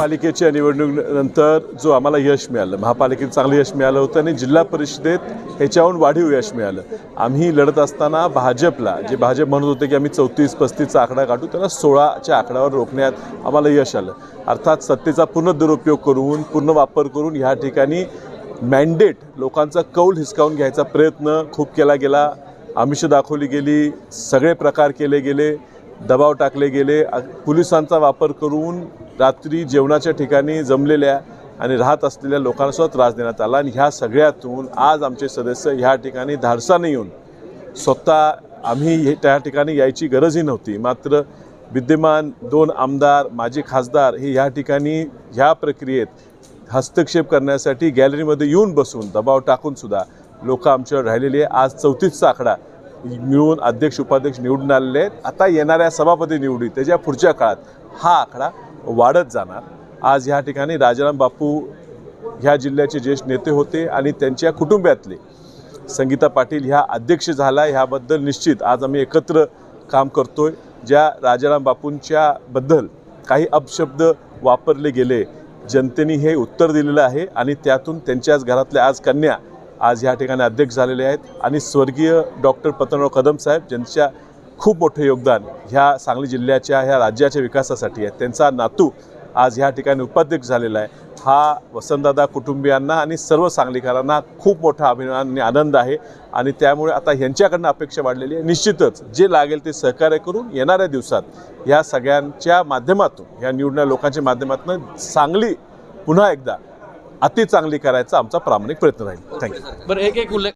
महापालिकेच्या निवडणुकीनंतर जो आम्हाला यश मिळालं, महापालिकेत चांगलं यश मिळालं होतं आणि जिल्हा परिषदेत ह्याच्याहून वाढीव यश मिळालं. आम्ही लढत असताना भाजपला, जे भाजप म्हणत होते की आम्ही 34-35चा आकडा गाठू, त्याला 16च्या आकड्यावर रोखण्यात आम्हाला यश आलं. अर्थात सत्तेचा पूर्ण दुरुपयोग करून, पूर्ण वापर करून ह्या ठिकाणी मॅन्डेट, लोकांचा कौल हिसकावून घ्यायचा प्रयत्न खूप केला गेला. आमिष दाखवली गेली, सगळे प्रकार केले गेले, दबाव टाकले गेले. पोलिसांचा वापर करून रात्री जेवणाच्या ठिकाणी जमलेल्या आणि राहत असलेल्या लोकांनासुद्धा त्रास देण्यात आला. आणि ह्या सगळ्यातून आज आमचे सदस्य ह्या ठिकाणी धाडसाने येऊन स्वतः, आम्ही त्या ठिकाणी यायची गरजही नव्हती, मात्र विद्यमान 2 आमदार, माजी खासदार हे ह्या ठिकाणी ह्या प्रक्रियेत हस्तक्षेप करण्यासाठी गॅलरीमध्ये येऊन बसून दबाव टाकूनसुद्धा लोक आमच्यावर राहिलेली आहे. आज 34चा आकडा मिळून अध्यक्ष उपाध्यक्ष निवडून आलेले आहेत. आता येणाऱ्या सभापती निवडी त्याच्या पुढच्या काळात हा आकडा वाढत जाणार. आज ह्या ठिकाणी राजाराम बापू ह्या जिल्ह्याचे ज्येष्ठ नेते होते आणि त्यांच्या कुटुंबातले संगीता पाटील ह्या अध्यक्ष झाला. ह्याबद्दल निश्चित आज आम्ही एकत्र काम करतोय. ज्या राजाराम बापूंच्या बद्दल काही अपशब्द वापरले गेले, जनतेने हे उत्तर दिलेलं आहे आणि त्यातून त्यांच्याच घरातल्या आज कन्या आज ह्या ठिकाणी अध्यक्ष झालेले आहेत. आणि स्वर्गीय डॉक्टर पतंगराव कदम साहेब, ज्यांच्या खूप मोठं योगदान ह्या सांगली जिल्ह्याच्या, ह्या राज्याच्या विकासासाठी आहे, त्यांचा नातू आज ह्या ठिकाणी उपाध्यक्ष झालेला आहे. हा वसंतदादा कुटुंबियांना आणि सर्व सांगलीकरांना खूप मोठा अभिमान आणि आनंद आहे. आणि त्यामुळे आता ह्यांच्याकडनं अपेक्षा वाढलेली आहे. निश्चितच जे लागेल ते सहकार्य करून येणाऱ्या दिवसात ह्या सगळ्यांच्या माध्यमातून, ह्या निवडणाऱ्या लोकांच्या माध्यमातून सांगली पुन्हा एकदा अति चांगली करायचा आमचा प्रामाणिक प्रयत्न राहील. थँक्यू. बरं, एक उल्लेख